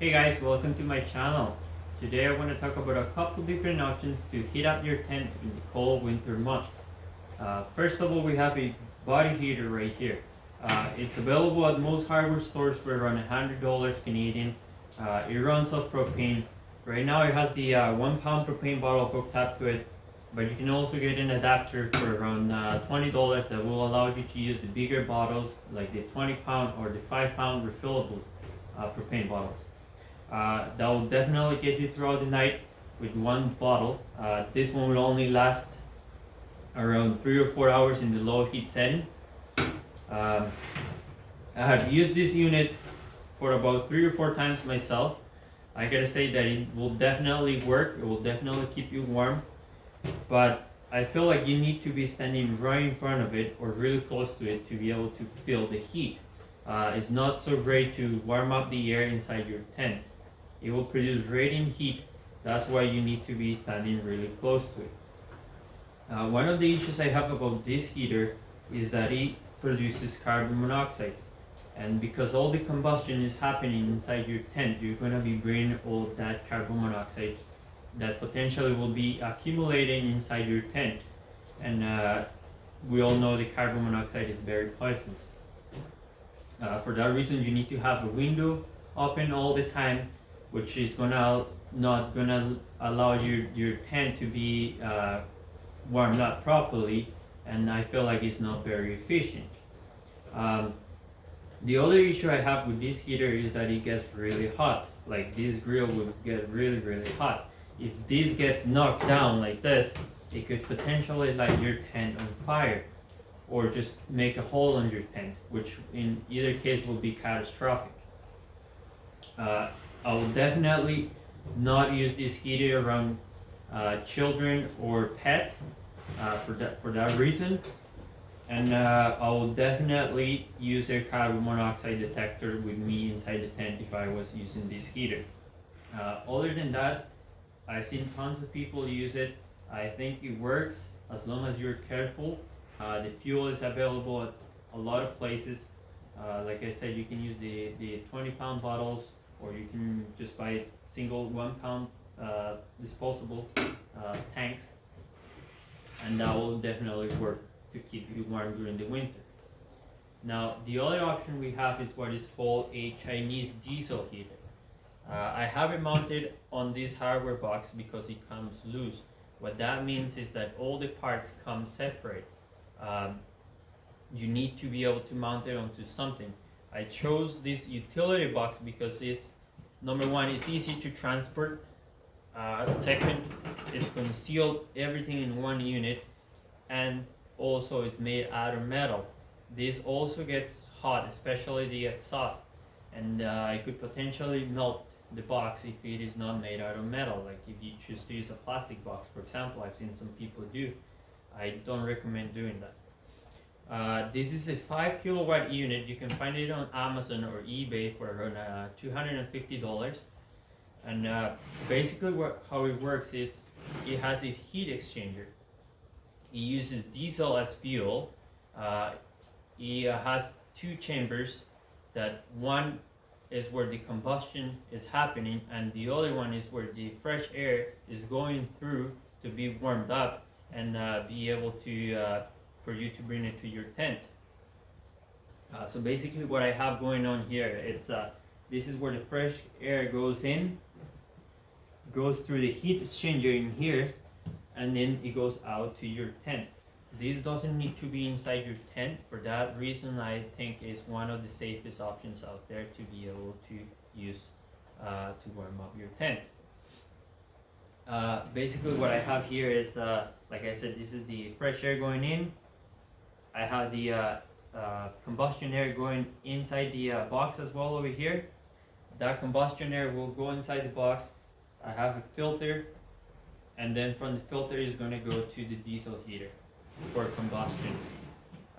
Hey guys, welcome to my channel. Today I want to talk about a couple different options to heat up your tent in the cold winter months. First of all, we have a body heater right here. It's available at most hardware stores for around $100 Canadian. It runs off propane. Right now it has the 1 pound propane bottle hooked up to it, but you can also get an adapter for around $20 that will allow you to use the bigger bottles like the 20 pound or the 5 pound refillable propane bottles. That will definitely get you throughout the night with one bottle. This one will only last around 3 or 4 hours in the low heat setting. Um, I have used this unit for about 3 or 4 times myself. I gotta say that it will definitely work. It will definitely keep you warm, but I feel like you need to be standing right in front of it or really close to it to be able to feel the heat. It's not so great to warm up the air inside your tent. It will produce radiant heat. That's why you need to be standing really close to it. One of the issues I have about this heater is that it produces carbon monoxide. And because all the combustion is happening inside your tent, you're going to be burning all of that carbon monoxide that potentially will be accumulating inside your tent. And we all know the carbon monoxide is very poisonous. For that reason, you need to have a window open all the time, which is not gonna allow your tent to be warmed up properly, and I feel like it's not very efficient. Um, the other issue I have with this heater is that it gets really hot. Like this grill would get really hot. If this gets knocked down like this, it could potentially light your tent on fire or just make a hole in your tent, which in either case will be catastrophic. I will definitely not use this heater around children or pets for that reason, and I will definitely use a carbon monoxide detector with me inside the tent if I was using this heater. Other than that, I've seen tons of people use it. I think it works as long as you're careful. The fuel is available at a lot of places. Like I said, you can use the 20 pound bottles, or you can just buy single 1 pound disposable tanks, and that will definitely work to keep you warm during the winter. Now, the other option we have is what is called a Chinese diesel heater. I have it mounted on this hardware box because it comes loose. What that means is that all the parts come separate. You need to be able to mount it onto something. I chose this utility box because it's, number one, it's easy to transport. Second, it's concealed everything in one unit, and also it's made out of metal. This also gets hot, especially the exhaust, and it could potentially melt the box if it is not made out of metal. Like if you choose to use a plastic box, for example, I've seen some people do. I don't recommend doing that. This is a 5 kilowatt unit. You can find it on Amazon or eBay for around $250. And basically how it works is it has a heat exchanger. It uses diesel as fuel. It has two chambers, that one is where the combustion is happening, and the other one is where the fresh air is going through to be warmed up and be able to for you to bring it to your tent. So basically what I have going on here, it's this is where the fresh air goes in, goes through the heat exchanger in here, and then it goes out to your tent. This doesn't need to be inside your tent. For that reason, I think it's one of the safest options out there to be able to use to warm up your tent. Basically what I have here is, like I said, this is the fresh air going in. I have the combustion air going inside the box as well over here. That combustion air will go inside the box. I have a filter, and then from the filter is going to go to the diesel heater for combustion.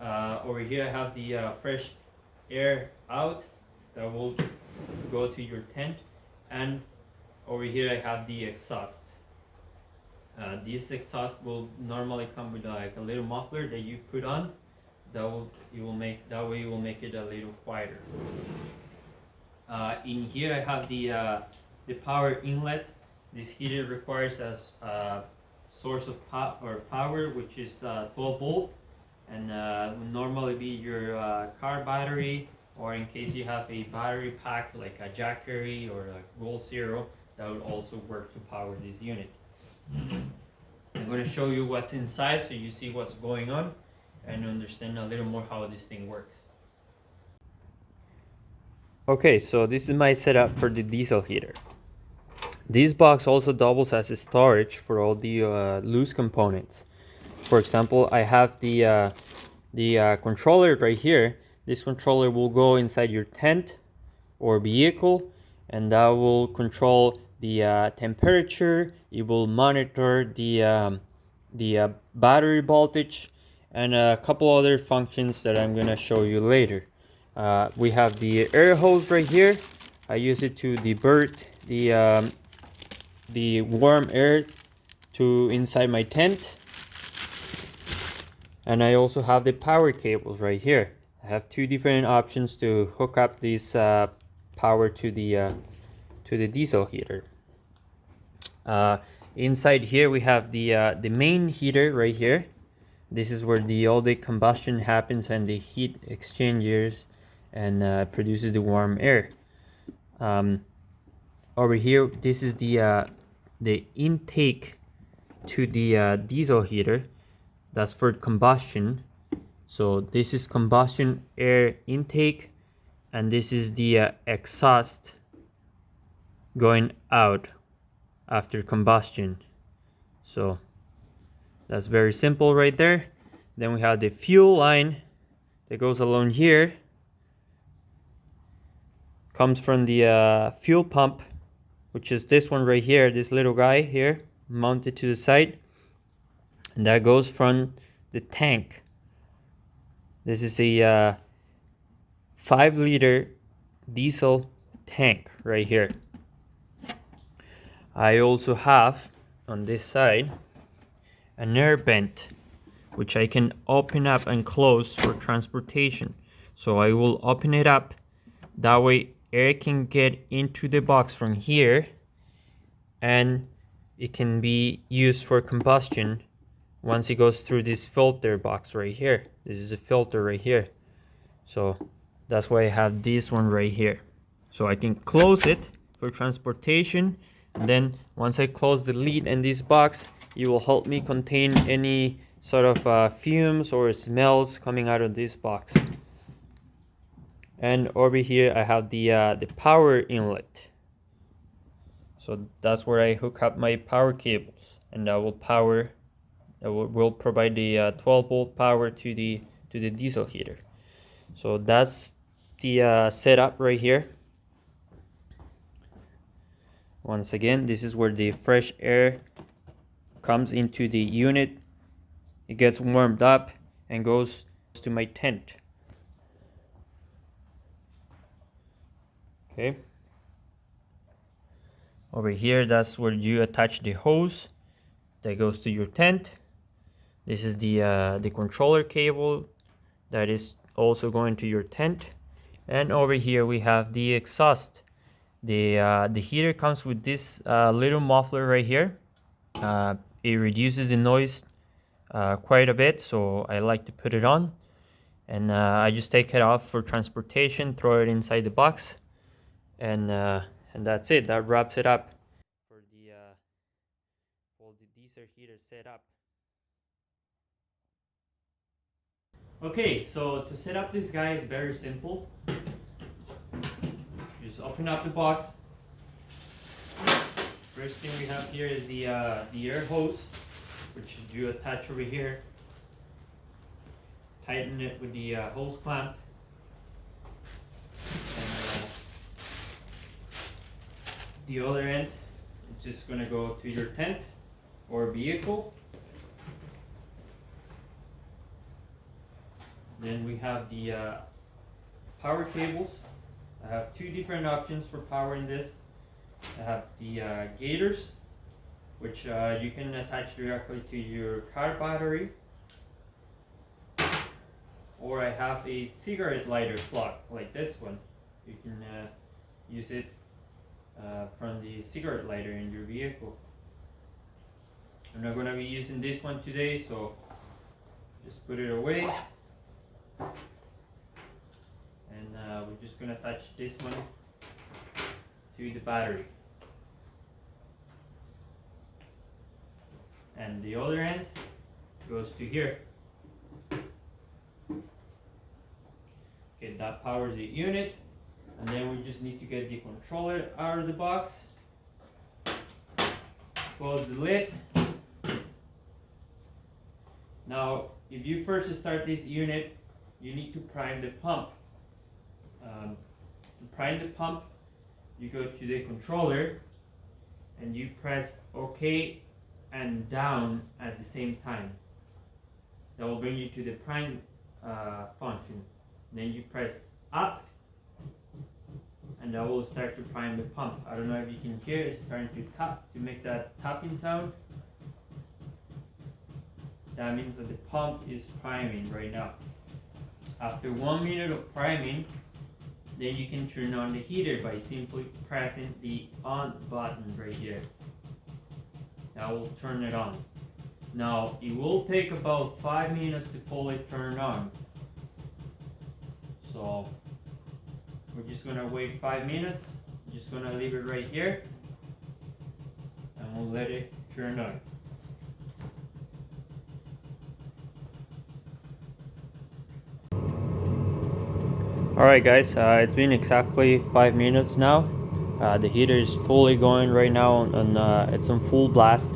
Over here I have the fresh air out that will go to your tent, and over here I have the exhaust. This exhaust will normally come with like a little muffler that you put on. That way you will make it a little quieter. In here I have the power inlet. This heater requires a source of power, which is 12 volt, and would normally be your car battery, or in case you have a battery pack like a Jack Carry or a Gold Zero, that would also work to power this unit. I'm going to show you what's inside so you see what's going on and understand a little more how this thing works. Okay, so this is my setup for the diesel heater. This box also doubles as a storage for all the loose components. For example, I have the controller right here. This controller will go inside your tent or vehicle, and that will control the temperature. It will monitor the battery voltage and a couple other functions that I'm gonna show you later. We have the air hose right here. I use it to divert the warm air to inside my tent. And I also have the power cables right here. I have two different options to hook up this power to the diesel heater. Inside here we have the main heater right here. This is where all the combustion happens and the heat exchanges and produces the warm air. Over here, this is the intake to the diesel heater. That's for combustion. So this is combustion air intake, and this is the exhaust going out after combustion. So that's very simple right there. Then we have the fuel line that goes along here. Comes from the fuel pump, which is this one right here, this little guy here, mounted to the side. And that goes from the tank. This is a 5-liter diesel tank right here. I also have on this side an air vent, which I can open up and close for transportation. So I will open it up, that way air can get into the box from here and it can be used for combustion once it goes through this filter box right here. This is a filter right here. So that's why I have this one right here. So I can close it for transportation. And then once I close the lid in this box, it will help me contain any sort of fumes or smells coming out of this box. And over here I have the power inlet. So that's where I hook up my power cables, and that will provide the 12 volt power to the diesel heater. So that's the setup right here. Once again, this is where the fresh air comes into the unit. It gets warmed up and goes to my tent. Okay. Over here, that's where you attach the hose that goes to your tent. This is the controller cable that is also going to your tent. And over here we have the exhaust. The heater comes with this little muffler right here. It reduces the noise quite a bit, so I like to put it on. And I just take it off for transportation, throw it inside the box, and that's it. That wraps it up for the diesel heater setup. Okay, so to set up this guy is very simple. You just open up the box. First thing we have here is the air hose, which you attach over here. Tighten it with the hose clamp. And the other end, it's just going to go to your tent or vehicle. Then we have the power cables. I have two different options for powering this. I have the gators, which you can attach directly to your car battery. Or I have a cigarette lighter plug like this one. use it from the cigarette lighter in your vehicle. I'm not going to be using this one today, so just put it away. And we're just going to attach this one to the battery. And the other end goes to here. Okay, that powers the unit. And then we just need to get the controller out of the box. Close the lid. Now, if you first start this unit, you need to prime the pump. To prime the pump, you go to the controller and you press OK and down at the same time. That will bring you to the prime function. Then you press up and that will start to prime the pump. I don't know if you can hear it, it's starting to tap, to make that tapping sound. That means that the pump is priming right now. After 1 minute of priming, then you can turn on the heater by simply pressing the on button right here. That will turn it on. Now, it will take about 5 minutes to fully turn on. So, we're just gonna wait 5 minutes. Just gonna leave it right here. And we'll let it turn on. Alright guys, it's been exactly 5 minutes now. The heater is fully going right now and it's on full blast.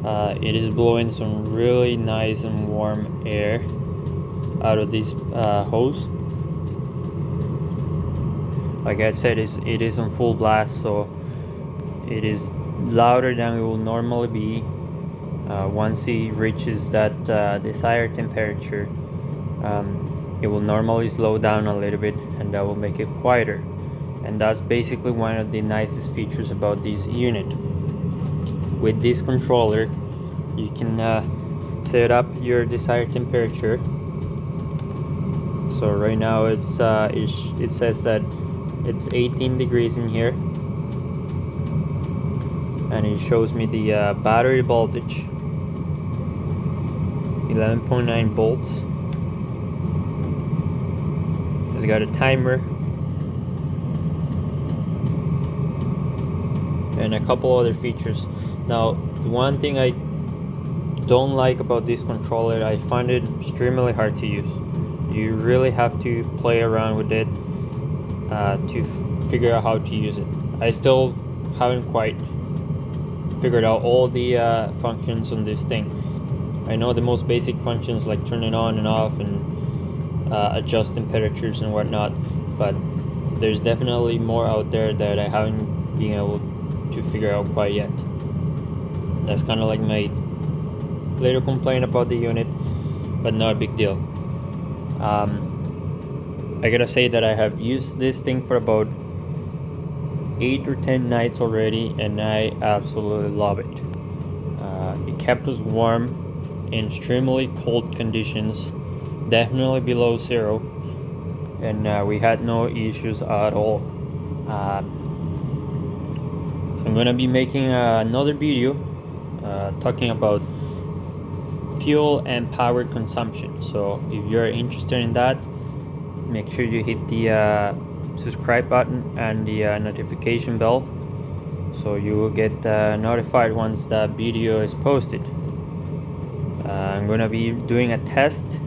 It is blowing some really nice and warm air out of this hose. Like I said, it is on full blast, so it is louder than it will normally be. Once it reaches that desired temperature, it will normally slow down a little bit and that will make it quieter. And that's basically one of the nicest features about this unit. With this controller, you can set up your desired temperature. So right now it says that it's 18 degrees in here, and it shows me the battery voltage, 11.9 volts. It's got a timer and a couple other features. Now, the one thing I don't like about this controller, I find it extremely hard to use. You really have to play around with it to figure out how to use it. I still haven't quite figured out all the functions on this thing. I know the most basic functions like turn it on and off and adjust temperatures and whatnot, but there's definitely more out there that I haven't been able to figure out quite yet. That's kind of like my little complaint about the unit, but not a big deal. I gotta say that I have used this thing for about 8 or 10 nights already, and I absolutely love it. It kept us warm in extremely cold conditions, definitely below zero, and we had no issues at all. I'm gonna be making another video talking about fuel and power consumption. So if you're interested in that, make sure you hit the subscribe button and the notification bell, so you will get notified once that video is posted. I'm gonna be doing a test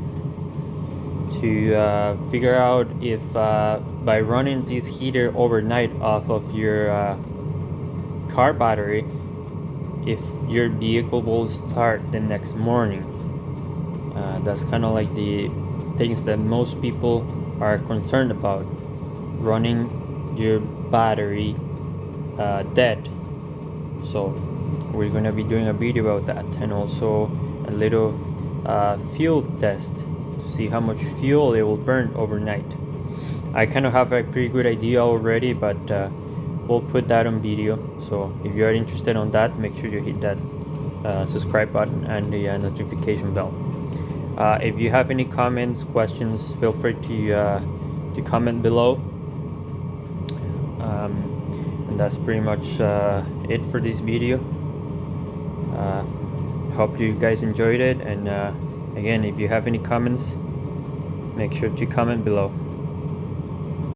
to figure out if by running this heater overnight off of your car battery, if your vehicle will start the next morning. That's kind of like the things that most people are concerned about, running your battery dead. So we're gonna be doing a video about that, and also a little fuel test to see how much fuel it will burn overnight. I kind of have a pretty good idea already, but we'll put that on video. So if you are interested on that, make sure you hit that subscribe button and the notification bell. If you have any comments, questions, feel free to comment below. And that's pretty much it for this video. Hope you guys enjoyed it, and again, if you have any comments, make sure to comment below.